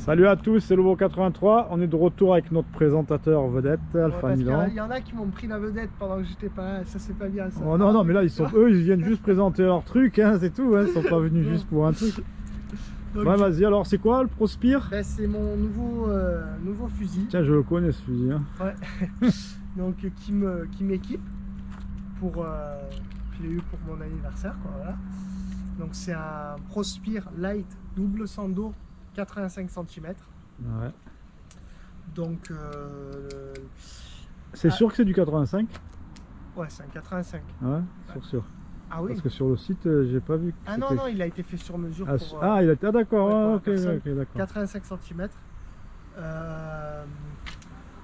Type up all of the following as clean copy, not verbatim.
Salut à tous, c'est Lobo83. On est de retour avec notre présentateur vedette, Alpha Milan. Il y en a qui m'ont pris la vedette pendant que j'étais pas là, ça c'est pas bien ça. Oh non, non, mais là eux ils viennent juste présenter leur truc, hein, c'est tout, hein, ils sont pas venus juste pour un truc. Donc, ouais, vas-y, alors c'est quoi le Prospire? Ben, c'est mon nouveau fusil. Tiens, je le connais ce fusil. Hein. Ouais. Donc qui m'équipe pour. Je l'ai eu pour mon anniversaire, quoi, voilà. Donc c'est un Prospire Light double Sando 85 cm. Ouais. Donc. C'est sûr que c'est du 85? Ouais, c'est un 85. Ouais, sûr. Ah oui. Parce que sur le site, j'ai pas vu. Ah non, non, il a été fait sur mesure. Pour, il a été. Ah d'accord, ouais, ok, d'accord. 85 cm.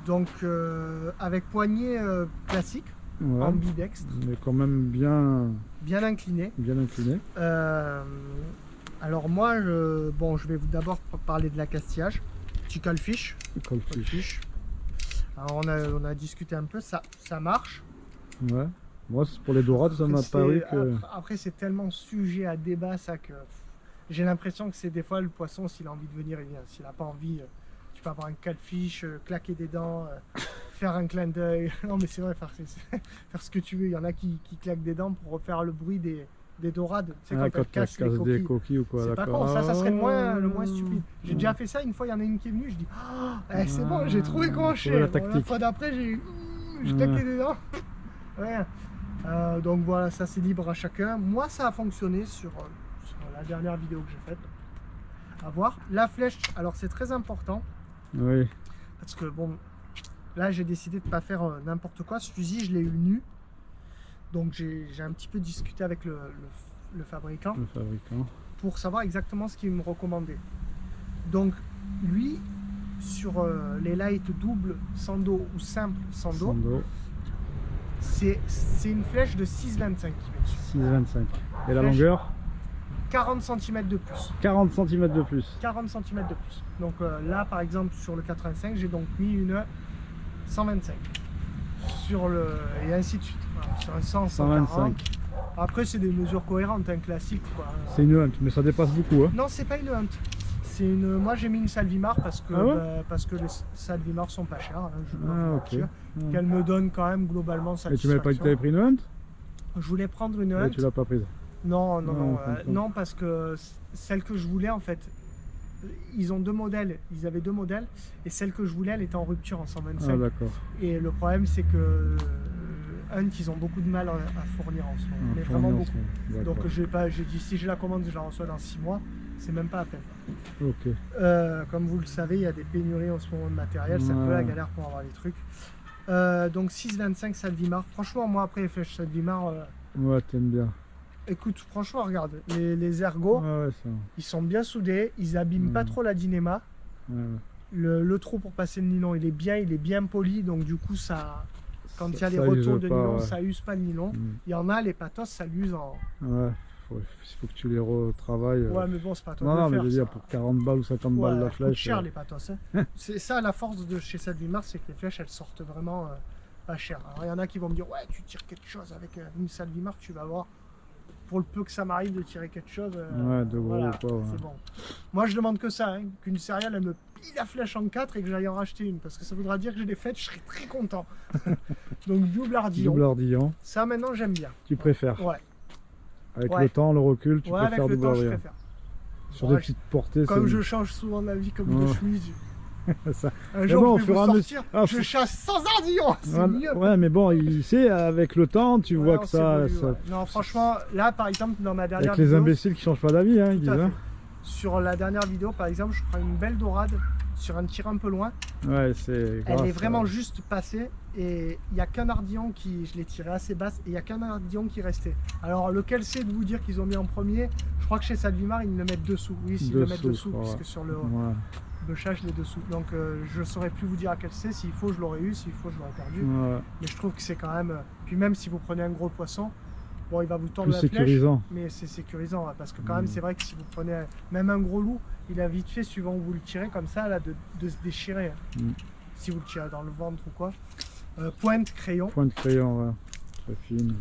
Donc avec poignée classique, ouais. ambidextre. Mais quand même bien incliné. Bien incliné. Alors moi, je vais d'abord parler de l'accastillage. Petit colfish. Alors on a discuté un peu, ça marche. Ouais. Moi, pour les dorades, ça m'a paru que... Après, c'est tellement sujet à débat, ça, que j'ai l'impression que c'est des fois le poisson, s'il a envie de venir, il vient. S'il n'a pas envie, tu peux avoir un catfish, claquer des dents, faire un clin d'œil. Non, mais c'est vrai, faire ce que tu veux. Il y en a qui claquent des dents pour refaire le bruit des dorades. Tu sais, quand tu casses des coquilles ou quoi. C'est pas con, ça serait le moins stupide. J'ai déjà fait ça, une fois, il y en a une qui est venue, je dis, c'est bon, j'ai trouvé comment je fais. Bon, la fois d'après, j'ai claqué des dents. Ouais. Donc voilà, ça c'est libre à chacun. Moi ça a fonctionné sur la dernière vidéo que j'ai faite. À voir. La flèche, alors c'est très important. Oui. Parce que bon, là j'ai décidé de ne pas faire n'importe quoi. Ce fusil, je l'ai eu nu. Donc j'ai un petit peu discuté avec le fabricant. Pour savoir exactement ce qu'il me recommandait. Donc lui, sur les light double Sando ou simple Sando. C'est une flèche de 6,25 qui met dessus. 6,25. Et la longueur? 40 cm de plus. 40 cm de plus. 40 cm de plus. Donc là, par exemple, sur le 85, j'ai donc mis une 125. Et ainsi de suite. Voilà, sur un 100, 125. Après, c'est des mesures cohérentes, un classique. C'est une hunt, mais ça dépasse beaucoup. Hein. Non, c'est pas une hunt. Moi j'ai mis une Salvimar parce que les Salvimar sont pas chers, qu'elle me donne quand même globalement satisfaction. Et tu m'avais pas dit que tu avais pris une hunt? Je voulais prendre une hunt. Et tu l'as pas prise? Non, parce que celle que je voulais en fait, ils avaient deux modèles et celle que je voulais elle était en rupture en 125. Ah d'accord. Et le problème c'est que Hunt ils ont beaucoup de mal à fournir en ce moment, mais vraiment beaucoup. Donc j'ai dit si je la commande je la reçois dans 6 mois. C'est même pas à peine. Ok. Comme vous le savez, il y a des pénuries en ce moment de matériel, c'est un peu la galère pour avoir les trucs. Donc 6,25 Salvimar. Franchement, moi après les flèches Salvimar. Ouais, t'aimes bien. Écoute, franchement, regarde, les ergots, ils sont bien soudés, ils abîment pas trop la Dynéma. Le trou pour passer le nylon, il est bien poli, donc du coup, quand il y a les retours de nylon, ça use pas le nylon. Il y en a, les patos, ça l'use en. Ouais. Il faut que tu les retravailles. Ouais, mais bon, c'est pas toi de le faire. Mais je veux dire, pour 40 balles ou 50 balles la flèche. C'est cher les patos. Hein. C'est ça la force de chez Salvimar, c'est que les flèches elles sortent vraiment pas cher. Alors il y en a qui vont me dire, ouais, tu tires quelque chose avec une Salvimar, tu vas voir. Pour le peu que ça m'arrive de tirer quelque chose, de gros voilà, c'est bon. Moi je demande que ça, hein, qu'une céréale elle me plie la flèche en 4 et que j'aille en racheter une, parce que ça voudra dire que j'ai des fêtes, je serai très content. Donc double ardillon. Double ardillon. Ça maintenant j'aime bien. Tu préfères? Ouais. Avec le temps, le recul, tu préfères double ardillon. Sur des petites portées. Comme je change souvent d'avis comme de chemise. Un jour, je vais vous sortir, je chasse sans ardillon, c'est mieux. Ouais, mais bon, avec le temps, tu vois que ça... Non, franchement, là, par exemple, dans ma dernière vidéo... Avec les imbéciles qui changent pas d'avis, hein, ils disent. Hein. Sur la dernière vidéo, par exemple, je prends une belle dorade sur un tir un peu loin. Ouais, c'est... Elle est vraiment juste passée et il n'y a qu'un ardillon je l'ai tiré assez basse et il n'y a qu'un ardillon qui restait. Alors, lequel c'est de vous dire qu'ils ont mis en premier? Je crois que chez Salvimar, ils le mettent dessous. Oui, s'ils le mettent dessous, puisque sur le... bêchage les dessous, donc je ne saurais plus vous dire à quel c'est. S'il faut je l'aurais eu, s'il faut je l'aurais perdu, mais je trouve que c'est quand même, puis même si vous prenez un gros poisson, bon il va vous tendre la flèche, mais c'est sécurisant parce que quand même c'est vrai que si vous prenez même un gros loup, il a vite fait suivant où vous le tirez comme ça là de se déchirer si vous le tirez dans le ventre ou quoi. Pointe crayon, ouais. Très fine,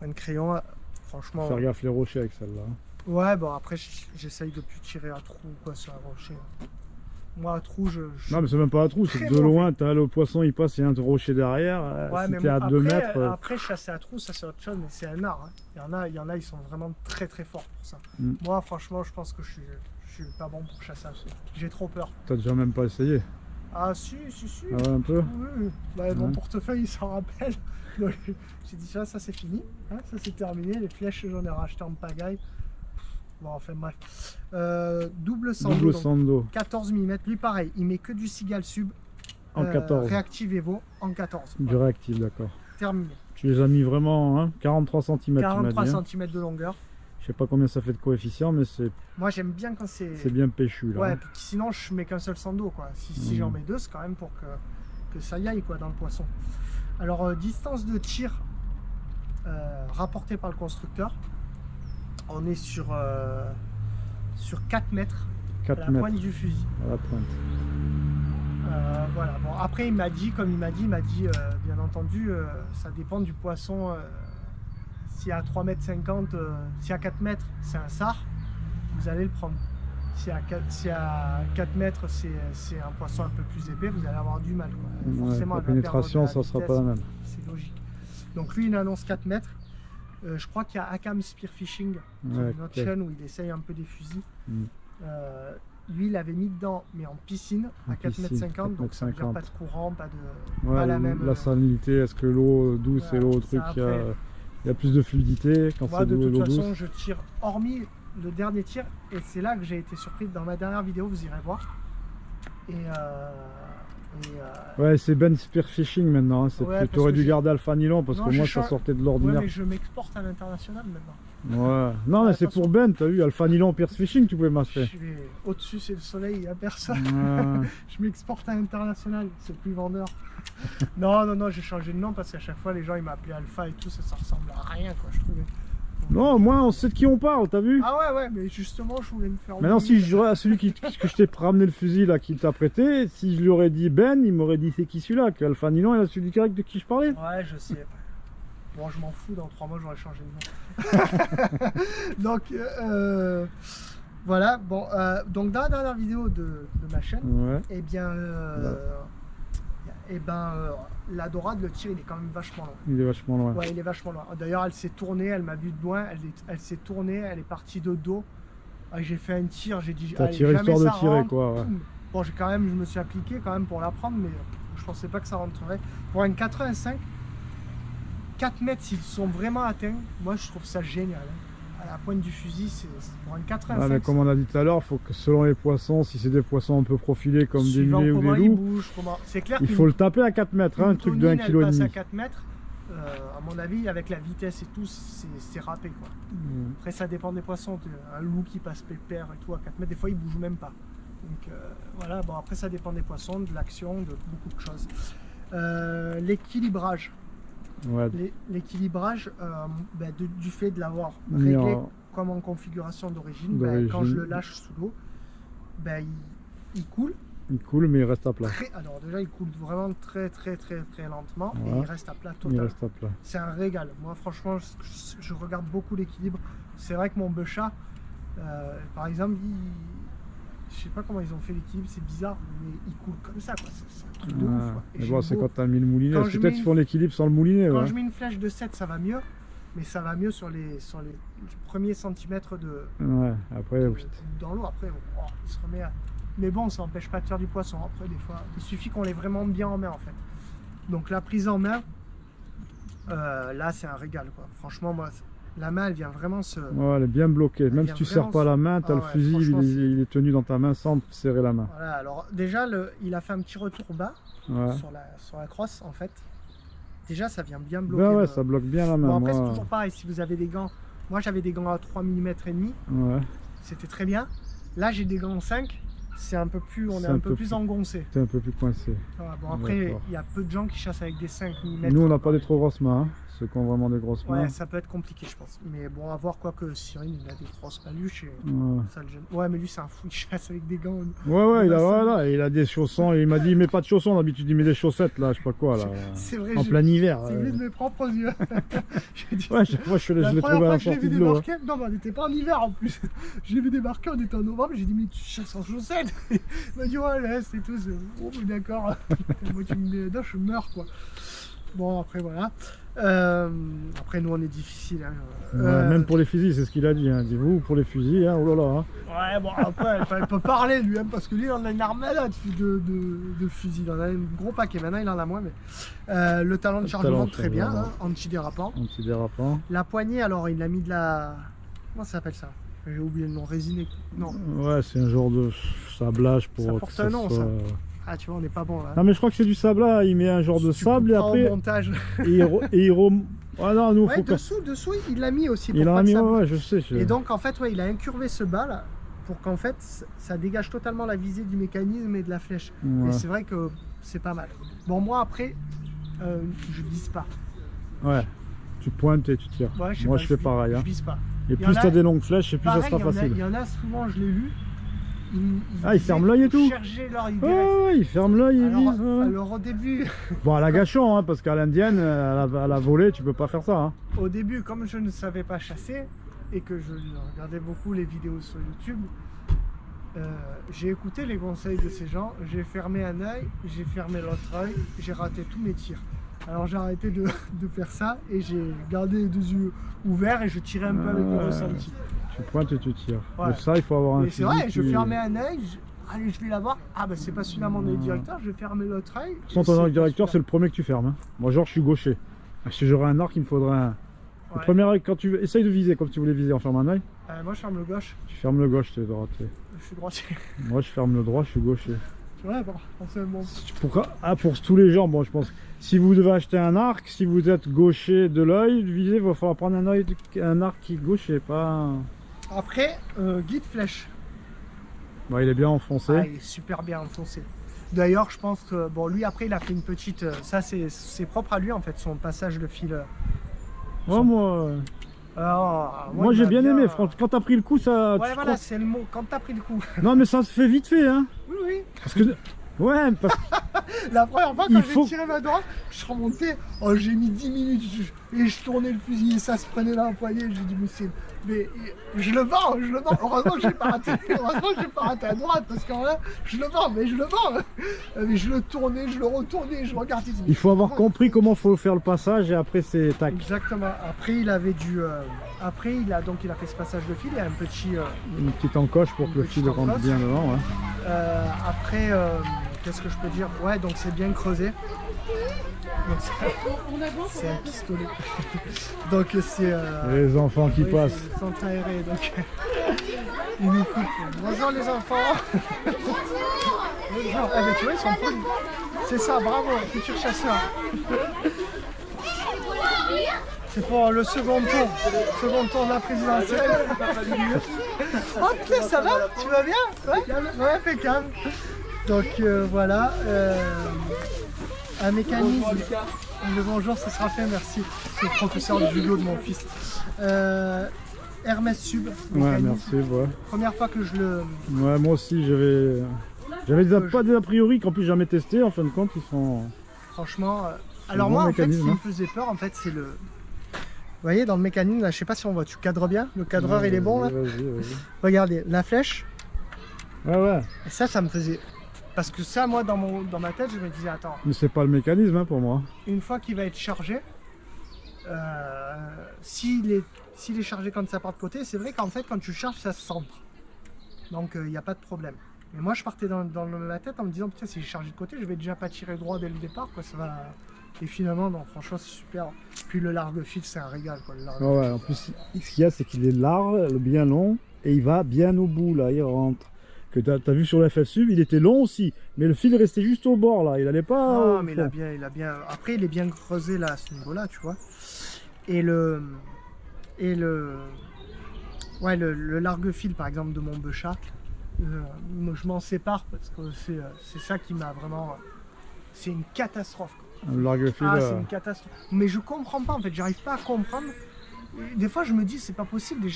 pointe crayon, franchement faire gaffe les rochers avec celle-là. Ouais, bon après j'essaye de plus tirer à trou ou quoi sur un rocher. Moi, à trou, Non, mais c'est même pas à trou, c'est que de loin, t'as le poisson, il passe, il y a un rocher derrière. Ouais, si mais t'es à 2 mètres. Après, chasser à trou, ça c'est autre chose, mais c'est un art. Hein. Il y en a, ils sont vraiment très très forts pour ça. Moi, franchement, je pense que je suis pas bon pour chasser à trou. J'ai trop peur. T'as déjà même pas essayé? Ah, si. Ah ouais, un peu? Oui. Bah, mon portefeuille, il s'en rappelle. Donc, j'ai dit ça c'est fini. Hein, ça c'est terminé. Les flèches, j'en ai racheté en pagaille. Bon, enfin bref. Double Sando. 14 mm. Lui, pareil, il met que du Seagull Sub. En 14. Réactive Evo en 14. Du réactif, d'accord. Terminé. Tu les as mis vraiment, hein, 43 cm. 43 cm de longueur. Je sais pas combien ça fait de coefficient, mais c'est. Moi, j'aime bien quand c'est. C'est bien péchu là. Ouais, sinon je mets qu'un seul Sando, quoi. Si j'en mets deux, c'est quand même pour que ça y aille, quoi, dans le poisson. Alors, distance de tir rapportée par le constructeur. On est sur 4 mètres 4 à la pointe du fusil. À la pointe. Voilà. Bon, après, il m'a dit, bien entendu, ça dépend du poisson. Si à 3,50 m, si à 4 mètres, c'est un sard, vous allez le prendre. Si à 4 mètres, c'est un poisson un peu plus épais, vous allez avoir du mal, quoi. Forcément, la pénétration, ça sera pas la même. C'est logique. Donc lui, il annonce 4 mètres. Je crois qu'il y a Akam Spearfishing, une autre chaîne où il essaye un peu des fusils. Lui, il avait mis dedans, mais en piscine, à 4,50 m, donc ça veut dire pas de courant, pas de. Ouais, pas la même. La salinité, est-ce que l'eau douce et l'eau truc, il y a plus de fluidité quand c'est de l'eau douce? De toute façon, je tire, hormis le dernier tir, et c'est là que j'ai été surpris dans ma dernière vidéo, vous irez voir. Ouais, c'est Ben Spearfishing maintenant, hein. Tu aurais dû garder Alpha Nylon parce que moi ça sortait de l'ordinaire. Ouais, mais je m'exporte à l'international maintenant. Ouais, non, mais c'est pour Ben, t'as vu, Alpha Nylon Spearfishing, tu pouvais m'acheter. Au-dessus, c'est le soleil, il n'y a personne. Ouais. Je m'exporte à l'international, c'est plus vendeur. Non, j'ai changé de nom parce qu'à chaque fois, les gens ils m'appelaient Alpha et tout, ça ressemble à rien, quoi, je trouvais. Non, moi on sait de qui on parle, t'as vu? Ah ouais, mais justement je voulais me faire. Maintenant si je à celui que je t'ai ramené le fusil là, qui t'a prêté, si je lui aurais dit Ben, il m'aurait dit c'est qui celui-là, qu'Alpha Nylon il a celui direct de qui je parlais. Ouais, je sais. Bon, je m'en fous, dans 3 mois j'aurais changé de nom. Donc voilà, bon, donc dans la dernière vidéo de ma chaîne, la dorade, le tir, il est quand même vachement loin. Il est vachement loin. Ouais, il est vachement loin. D'ailleurs, elle s'est tournée, elle m'a vu de loin, elle s'est tournée, elle est partie de dos. J'ai fait un tir, j'ai dit. T'as tiré histoire de tirer, quoi. Ouais. Bon, je me suis appliqué quand même pour la prendre, mais je pensais pas que ça rentrerait. Pour un 85, 4 mètres, s'ils sont vraiment atteints, moi je trouve ça génial. À la pointe du fusil, c'est pour un 85. Ah, mais comme on a dit tout à l'heure, il faut que selon les poissons, si c'est des poissons un peu profilés comme des mulets ou des loups, il faut le taper à 4 mètres, hein, un truc de 1,5 kg. À 4 mètres, à mon avis, avec la vitesse et tout, c'est râpé, quoi. Après, ça dépend des poissons. Un loup qui passe pépère et tout à 4 mètres, des fois il bouge même pas. Donc voilà, bon, après ça dépend des poissons, de l'action, de beaucoup de choses. L'équilibrage. Ouais. L'équilibrage, du fait de l'avoir réglé comme en configuration d'origine, quand je le lâche sous l'eau, il coule. Il coule, mais il reste à plat. Alors déjà, il coule vraiment très lentement, et il reste à plat totalement. C'est un régal. Moi, franchement, je regarde beaucoup l'équilibre. C'est vrai que mon Beuchat, par exemple, je sais pas comment ils ont fait l'équilibre, c'est bizarre, mais il coule comme ça, quoi. C'est un truc de ouf, quoi. Mais bon, c'est quand t'as mis le moulinet. Peut-être qu'ils font l'équilibre sans le moulinet. Quand je mets une flèche de 7, ça va mieux, mais ça va mieux sur les premiers centimètres de. Ouais, après. Dans l'eau, après, il se remet à. Mais bon, ça n'empêche pas de faire du poisson. Après, des fois, il suffit qu'on l'ait vraiment bien en main, en fait. Donc la prise en main, là, c'est un régal, quoi. Franchement, moi. La main, elle vient vraiment se... Ouais, elle est bien bloquée. Même si tu ne serres pas la main, tu as le fusil, il est tenu dans ta main sans serrer la main. Voilà, alors déjà, il a fait un petit retour bas sur la crosse, en fait. Déjà, ça vient bien bloquer. Ouais, ça bloque bien la main. Bon, après, c'est toujours pareil. Si vous avez des gants... Moi, j'avais des gants à 3 mm et demi. Ouais. C'était très bien. Là, j'ai des gants 5. C'est un peu plus... On est un peu plus engoncé. C'est un peu plus coincé. Voilà, bon, après, il y a peu de gens qui chassent avec des 5 mm. Nous, on n'a pas des trop grosses mains. Hein. Ceux qui ont vraiment des grosses mains. Ouais, ça peut être compliqué, je pense. Mais bon, à voir quoi que Cyril, il a des grosses paluches et ça le gêne. Ouais, mais lui, c'est un fou, il chasse avec des gants. Ouais, il a des chaussons. Il m'a dit, il met pas de chaussons d'habitude, il met des chaussettes, là, je sais pas quoi, là. C'est vrai, en plein hiver. C'est vu de mes propres yeux. Ouais, chaque fois, je l'ai trouvé à la sortie de l'eau. Non, mais on n'était pas en hiver en plus. Je l'ai vu débarquer, on était en novembre. J'ai dit, mais tu chasses en chaussettes? Il m'a dit, ouais, laisse et tout. Oh, mais d'accord. Moi, tu me mets dedans, je meurs, quoi. Bon, après, voilà. Après, nous, on est difficile. Hein. Ouais, même pour les fusils, c'est ce qu'il a dit. Hein. Dis-vous, pour les fusils, hein, oh là là. Hein. Ouais, bon, après, il peut parler, lui, hein, parce que lui, il en a une armada de fusils. Il en a un gros paquet. Maintenant, il en a moins. Mais le talon de chargement, très bien. Hein, antidérapant. Antidérapant. La poignée, alors, il a mis de la... Comment ça s'appelle ça? J'ai oublié le nom. Résiné. Non. Ouais, c'est un genre de sablage pour... Ça porte un nom, ça. Ah, tu vois, on n'est pas bon là. Non, mais je crois que c'est du sable là. Il met un genre de sable et après. Montage. Et ah non, nous, ouais, faut dessous, il l'a mis aussi. Il l'a mis, ouais, je sais. Et donc, en fait, ouais, il a incurvé ce bas là pour qu'en fait, ça dégage totalement la visée du mécanisme et de la flèche. Ouais. Et c'est vrai que c'est pas mal. Bon, moi après, je vise pas. Ouais, tu pointes et tu tires. Ouais, moi, je fais pareil. Je vise pas. Et plus tu as des longues flèches, et plus ça sera facile. Il y en a souvent, je l'ai lu. Il ferme l'œil et tout. Ouais, il ferme l'œil, il vise. Alors au début... Bon, à la gâchon, hein, parce qu'à l'indienne, à la volée, tu peux pas faire ça. Hein. Au début, comme je ne savais pas chasser, et que je regardais beaucoup les vidéos sur YouTube, j'ai écouté les conseils de ces gens, j'ai fermé un œil, j'ai fermé l'autre œil, j'ai raté tous mes tirs. Alors j'ai arrêté de faire ça, et j'ai gardé les deux yeux ouverts, et je tirais un peu avec le ressenti. Tu pointes et tu tires. Ouais. Mais ça, il faut avoir un fusil. C'est vrai, je fermais un œil, allez, je vais l'avoir. Ah, bah, c'est pas celui-là mon œil directeur, je vais fermer l'autre œil. Sans ton œil directeur, c'est le premier que tu fermes. Hein. Moi, genre, je suis gaucher. Si j'aurais un arc, il me faudrait un. Le premier œil, quand tu essaye de viser comme tu voulais viser en fermant un œil. Moi, je ferme le gauche. Tu fermes le gauche, tu es droitier. Je suis droitier. Moi, je ferme le droit, je suis gaucher. Ouais, bon, bon. Pour tous les gens, bon, je pense. Si vous devez acheter un arc, si vous êtes gaucher de l'œil, viser, il va falloir prendre un arc qui est gaucher, pas. Après, guide flèche. Bon, il est bien enfoncé. Ah, il est super bien enfoncé. D'ailleurs, je pense que bon, lui après, il a fait une petite. Ça, c'est propre à lui en fait, son passage de fil. Ouais, moi j'ai bien aimé. Quand t'as pris le coup, ça. Ouais, voilà, c'est le mot. Quand t'as pris le coup. Non, mais ça se fait vite fait, hein. Oui, oui. Parce que. Ouais, parce la première fois quand j'ai tiré ma droite, je remontais, oh, j'ai mis 10 minutes et je tournais le fusil et ça se prenait dans la poignée. J'ai dit mais je le vends. Heureusement que j'ai pas raté à droite parce que là, je le vends. Mais je le tournais, je le retournais, je regardais. Il faut avoir compris comment faut faire le passage et après c'est tac. Exactement. Après il avait après il a fait ce passage de fil, il y a un petit. Une petite encoche pour que le fil rentre bien dedans. Ouais. Après, qu'est-ce que je peux dire? Ouais, donc c'est bien creusé. C'est un pistolet. Donc c'est... les enfants qui passent. Ils sont aérés, donc... ils nous coupent. Bonjour les enfants. Bonjour. Eh ben, tu vois, ils sont polis. C'est ça, bravo, futur chasseur. C'est pour le second tour de la présidentielle. Oh putain, ça va? Tu vas bien? Ouais, impeccable. Donc voilà, un mécanisme. Le bonjour, ça sera fait, merci. C'est le professeur de judo de mon fils. Hermès Sub. Ouais, merci. Ouais. Première fois que je le. Ouais, moi aussi, j'avais pas des a priori qu'en plus jamais testé. En fin de compte, ils sont. Franchement, alors moi, en fait, ce qui me faisait peur, en fait, c'est le. Vous voyez, dans le mécanisme, là, je sais pas si on voit, tu cadres bien. Le cadreur, il est bon là. Vas-y. Regardez, la flèche. Ouais. Et ça me faisait. Parce que ça, moi, dans ma tête, je me disais, attends. Mais c'est pas le mécanisme hein, pour moi. Une fois qu'il va être chargé, s'il est chargé quand ça part de côté, c'est vrai qu'en fait, quand tu charges, ça se centre. Donc, il n'y a pas de problème. Mais moi, je partais dans ma tête en me disant, putain, si j'ai chargé de côté, je vais déjà pas tirer droit dès le départ, quoi. Ça va. Et finalement, non, franchement, c'est super. Puis le largue-fil, c'est un régal, quoi. Ouais, en plus, ce qu'il y a, c'est qu'il est large, bien long, et il va bien au bout, là, il rentre. Que tu as vu sur la FSU, il était long aussi, mais le fil restait juste au bord, là, il allait pas... Non, mais il a bien... Après, il est bien creusé, là, à ce niveau-là, tu vois. Et le largue-fil, par exemple, de mon Beuchat, je m'en sépare, parce que c'est ça qui m'a vraiment... C'est une catastrophe, quoi. Le largue-fil. Ah, c'est une catastrophe. Mais je comprends pas en fait, j'arrive pas à comprendre. Des fois je me dis c'est pas possible,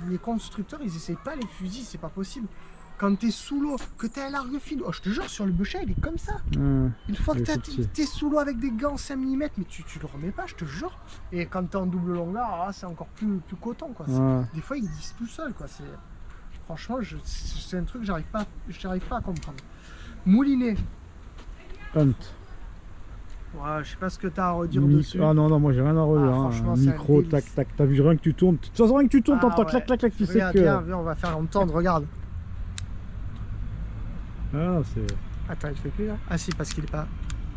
les constructeurs ils essayent pas les fusils, c'est pas possible. Quand t'es sous l'eau, que t'as un largue-fil, oh je te jure sur le Bochet il est comme ça. Une fois que t'es sous l'eau avec des gants 5 mm, mais tu le remets pas, je te jure. Et quand t'es en double longueur, ah, c'est encore plus coton quoi. Des fois ils disent tout seul quoi. Franchement c'est un truc que j'arrive pas à comprendre. Moulinet. Hunt. Ouais, je sais pas ce que t'as à redire dessus. Ah non, moi j'ai rien à redire. Franchement, micro, tac, tac, t'as vu rien que tu tournes. De toute façon, rien que tu tournes, t'entends clac, clac, clac, tu sais que. Viens, on va faire entendre, regarde. Ah, c'est. Attends, il fait plus là? Ah si, parce qu'il est pas.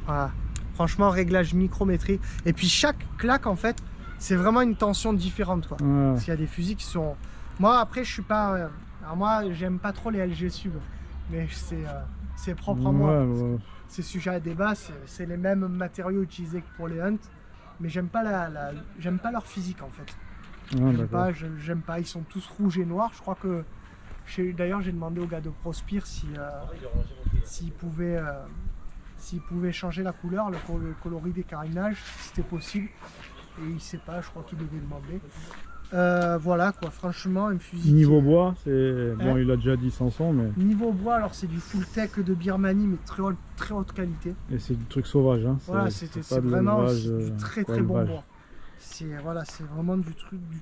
Voilà. Franchement, réglage micrométrie. Et puis chaque claque, en fait, c'est vraiment une tension différente, quoi. Parce qu'il y a des fusils qui sont. Moi, après, je suis pas. Alors, moi, j'aime pas trop les LG Sub. Mais c'est propre à moi. C'est sujet à débat, c'est les mêmes matériaux utilisés que pour les Hunt, mais j'aime pas leur physique en fait. J'aime pas, ils sont tous rouges et noirs. Je crois que d'ailleurs j'ai demandé au gars de Prospire s'il pouvait changer la couleur, le coloris des carénages, si c'était possible. Et il sait pas, je crois qu'il devait demander. Voilà quoi, franchement un fusil. Niveau bois, c'est bon, il a déjà dit 500 mais. Niveau bois, alors c'est du full tech de Birmanie mais très haute qualité. Et c'est du truc sauvage hein. Voilà, c'est vraiment du très bon bois. C'est vraiment du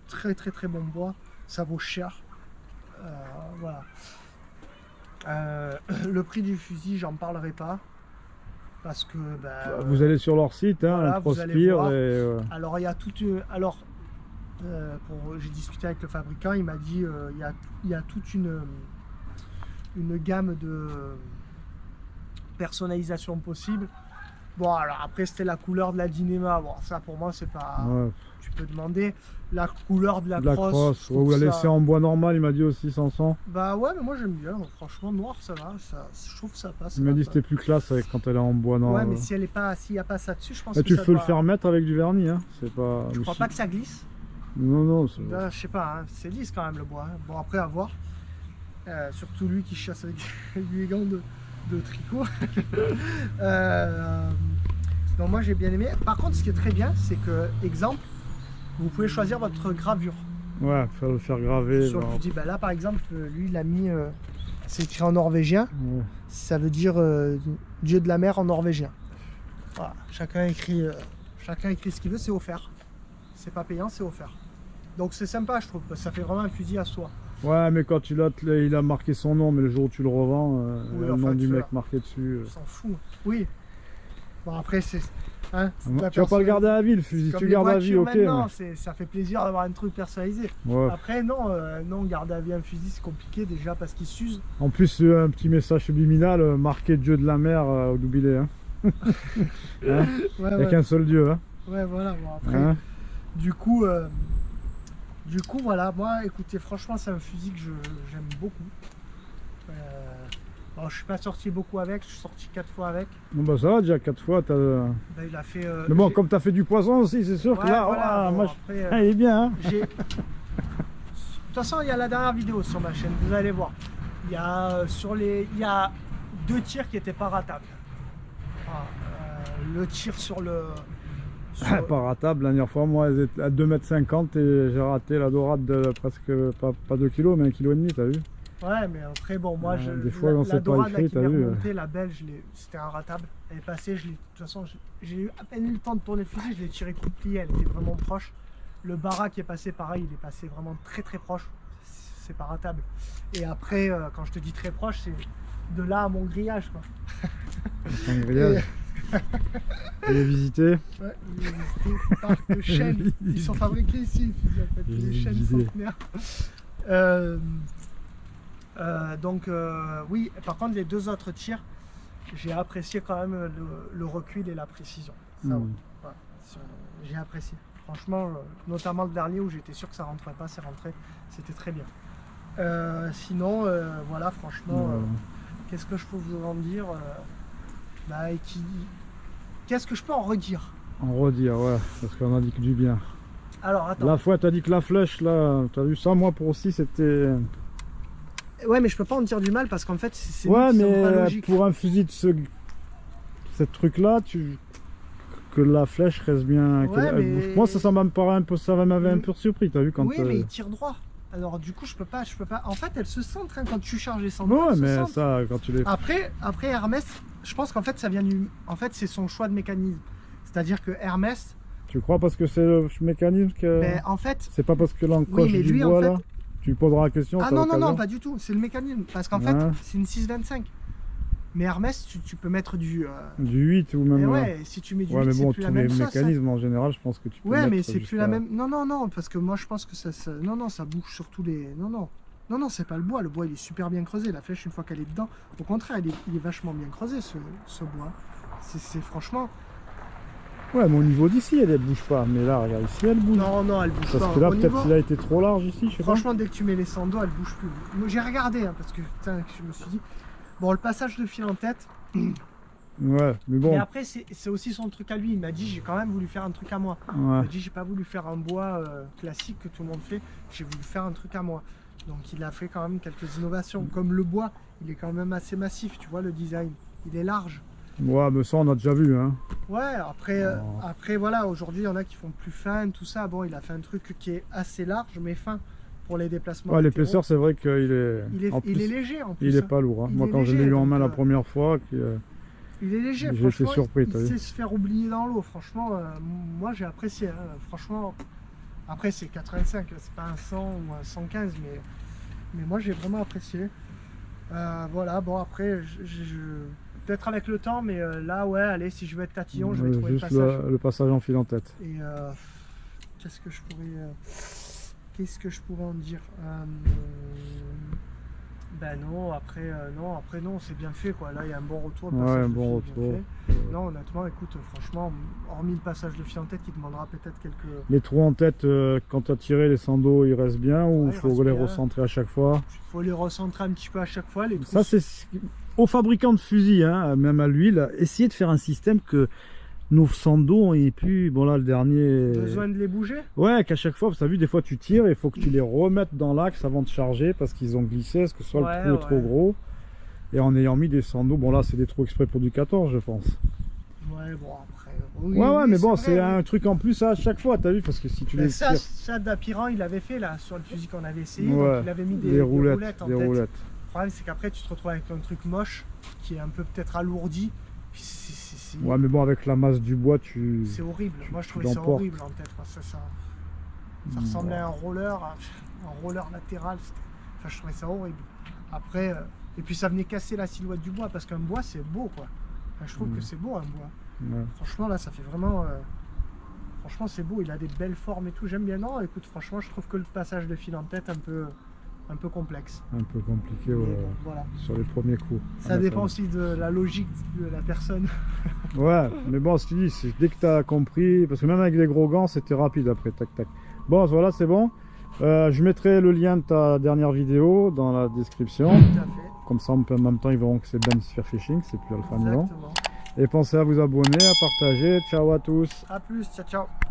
très bon bois. Ça vaut cher. Voilà. Le prix du fusil, j'en parlerai pas. Parce que vous allez sur leur site, hein, voilà, Prospire. Alors il y a tout. J'ai discuté avec le fabricant, il m'a dit il y a toute une gamme de personnalisation possible. Bon alors après c'était la couleur de la Dynéma, bon ça pour moi c'est pas. Tu peux demander la couleur de la crosse. Ou la laisser en bois normal, il m'a dit aussi 500. Bah ouais mais moi j'aime bien, franchement noir ça va, je trouve que ça passe. Il m'a dit c'était plus classe quand elle est en bois normal. Ouais mais s'il n'y a pas ça dessus, je pense que tu peux le faire mettre avec du vernis hein. C'est pas. Je crois pas que ça glisse. Non. Je sais pas, hein, c'est lisse quand même le bois. Hein. Bon après à voir. Surtout lui qui chasse avec des gants de tricot. Donc moi j'ai bien aimé. Par contre ce qui est très bien c'est que, exemple, vous pouvez choisir votre gravure. Ouais, le faire graver. Sur le fusil. Là par exemple, lui il a mis, c'est écrit en norvégien. Ouais. Ça veut dire Dieu de la mer en norvégien. Voilà, chacun écrit ce qu'il veut, c'est offert. C'est pas payant, c'est offert. Donc c'est sympa je trouve, parce que ça fait vraiment un fusil à soi. Ouais mais quand il a marqué son nom, mais le jour où tu le revends, le nom du mec marqué dessus. On s'en fout. Oui. Bon après c'est... Hein, tu vas pas le garder à vie le fusil, si tu le gardes à vie ok. Non, ça fait plaisir d'avoir un truc personnalisé. Ouais. Après non, garder à vie un fusil c'est compliqué déjà parce qu'il s'use. En plus un petit message subliminal marqué Dieu de la mer au doubilé. Hein. Hein il n'y a qu'un seul Dieu. Hein. Ouais voilà, bon après... Hein du coup voilà, moi écoutez franchement c'est un fusil que j'aime beaucoup. Bon, je suis pas sorti beaucoup avec, je suis sorti 4 fois avec. Bon bah ça va déjà 4 fois il a fait, mais bon comme tu as fait du poison aussi c'est sûr que là voilà, moi après, il est bien hein. De toute façon il y a la dernière vidéo sur ma chaîne, vous allez voir. Il y a il y a 2 tirs qui étaient pas ratables. Le tir sur le... Pas ratable, la dernière fois moi elle était à 2,50 m et j'ai raté la dorade de presque pas 2 kg mais 1,5 kg, t'as vu? Ouais mais après bon moi des fois on sait pas écrit, t'as vu? La belle, c'était inratable, elle est passée, de toute façon j'ai eu à peine eu le temps de tourner le fusil, je l'ai tiré coup de plié, elle était vraiment proche. Le Bara qui est passé pareil, il est passé vraiment très proche, c'est pas ratable. Et après quand je te dis très proche, c'est de là à mon grillage quoi. Ton grillage. Il est visité. Ouais, il est visité. Parc de chênes. Ils sont fabriqués ici, en fait, les chênes centenaires. Donc, oui, par contre, les 2 autres tirs, j'ai apprécié quand même le recul et la précision. Ça, ouais, j'ai apprécié. Franchement, notamment le dernier où j'étais sûr que ça rentrait pas, c'est rentré. C'était très bien. Sinon, voilà, franchement, qu'est-ce que je peux vous en dire? Qu'est-ce que je peux en redire? En redire, ouais, parce qu'on a dit que du bien. Alors, attends. La fois, t'as dit que la flèche, là, t'as vu ça, moi, pour aussi, c'était... Ouais, mais je peux pas en dire du mal, parce qu'en fait, c'est ouais, mais pas logique. Pour un fusil de ce truc-là, que la flèche reste bien. Ouais, elle mais- bouge. Moi, ça m'apparaît un peu, ça m'avait un peu surpris, t'as vu quand. Oui, mais il tire droit. Alors du coup, je peux pas. En fait, elle se centre hein, quand tu charges les sandaux. Ouais, elle se mais centre. ça, quand tu les. Après Hermès, je pense qu'en fait, ça vient du. En fait, c'est son choix de mécanisme. C'est-à-dire que Hermès, Tu crois parce que c'est le mécanisme que. ben, en fait. C'est pas parce que l'encoche mais du lui, bois en fait- là. Tu lui poseras la question. Ah t'as non, non, non, l'occasion. pas du tout. C'est le mécanisme. Parce qu'en fait, Ouais. c'est une 625. Mais Hermès, tu peux mettre du. Du 8 ou même. Mais ouais, si tu mets du Ouais, 8, mais c'est bon, plus tous la les même sauce. hein. mécanismes en général, je pense que tu peux. Ouais, mais mettre c'est plus jusqu'à- la même. Non, non, non, parce que moi je pense que non, non, ça bouge sur tous les. Non, non. Non, non, c'est pas le bois. Le bois, il est super bien creusé. La flèche, une fois qu'elle est dedans, au contraire, il est vachement bien creusé, ce bois. C'est franchement. Ouais, mais au niveau d'ici, elle bouge pas. Mais là, regarde, ici, elle bouge. Non, non, elle bouge Parce pas. que là, Au peut-être niveau- qu'il a été trop large ici, je sais Franchement, dès que tu mets les sandaux, elle bouge plus. Moi, j'ai regardé, hein, parce que putain, je me suis dit. Bon, le passage de fil en tête. pas. Ouais, mais bon. Mais après, c'est aussi son truc à lui. Il m'a dit, j'ai quand même voulu faire un truc à moi. Il Ouais. m'a dit, j'ai pas voulu faire un bois classique que tout le monde fait. J'ai voulu faire un truc à moi. Donc, il a fait quand même quelques innovations. Comme le bois, il est quand même assez massif, tu vois, le design. Il est large. Ouais, mais ça, on a déjà vu, hein. Ouais, après, Oh. après voilà, aujourd'hui, il y en a qui font plus fin, tout ça. Bon, il a fait un truc qui est assez large, mais fin pour les déplacements. Ouais, latéraux. l'épaisseur, c'est vrai qu'il est. En Il est plus, léger en plus. il est hein. pas lourd. Hein. Il Moi, est quand je l'ai léger, eu en main donc, la première fois, Il est léger, J'ai été franchement. surpris, il t'as vu. sait se faire oublier dans l'eau. Franchement, moi j'ai apprécié. Hein. Franchement, après c'est 85, c'est pas un 100 ou un 115, mais moi j'ai vraiment apprécié. Voilà, bon après, peut-être avec le temps, mais là, ouais, allez, si je veux être tatillon, je vais trouver le juste passage. le passage en fil en tête. Et qu'est-ce que je pourrais en dire Ben non, après non, c'est bien fait quoi. Là il y a un bon retour. Le Ouais, passage un de bon fil est bien retour. fait. Non, honnêtement, écoute, franchement, hormis le passage de fil en tête qui demandera peut-être quelques. Les trous en tête, quand tu as tiré les sandos, ils restent bien ou Ouais, il ils faut restent les bien. recentrer à chaque fois? Il faut les recentrer un petit peu à chaque fois. Les trous. Ça, c'est aux fabricants de fusils, hein, même à l'huile, essayez de faire un système que nos sandos aient plus. Bon, là, le dernier. Besoin de les bouger. Ouais, qu'à chaque fois, tu as vu, des fois tu tires, il faut que tu les remettes dans l'axe avant de charger parce qu'ils ont glissé, parce que soit Ouais, le trou est trop ouais. gros. Et en ayant mis des sandos, bon là c'est des trous exprès pour du 14, je pense. Ouais, bon après. Oui, Ouais, oui, mais bon, vrai, c'est oui. un truc en plus à chaque fois, t'as vu, parce que si tu Mais les ça, tires. Dapiran, il avait fait là sur le fusil qu'on avait essayé. Ouais, Donc il avait mis des roulettes, en des tête. roulettes. Le problème, c'est qu'après, tu te retrouves avec un truc moche qui est un peu peut-être alourdi. Ouais, mais bon, avec la masse du bois, tu. C'est horrible. Moi, je trouvais ça l'emportes. horrible en tête. Quoi. Ça ressemblait à un roller latéral. Enfin, je trouvais ça horrible. Après, et puis ça venait casser la silhouette du bois parce qu'un bois, c'est beau, quoi. Enfin, je trouve que c'est beau un bois. Ouais. Franchement, là, ça fait vraiment. Franchement, c'est beau. Il a des belles formes et tout. J'aime bien. Non, écoute, franchement, je trouve que le passage de fil en tête un peu complexe. Un peu compliqué Mais ouais, bon, voilà. sur les premiers coups. Ça dépend aussi de la logique de la personne. Ouais, mais bon, ce que tu dis, c'est dès que tu as compris, parce que même avec des gros gants, c'était rapide après, tac tac. Bon, voilà, c'est bon. Je mettrai le lien de ta dernière vidéo dans la description. Tout à fait. Comme ça, en même temps, ils verront que c'est Ben Spearfishing, c'est plus Alpha Nylon. Exactement. Et pensez à vous abonner, à partager. Ciao à tous. A plus. Ciao, ciao.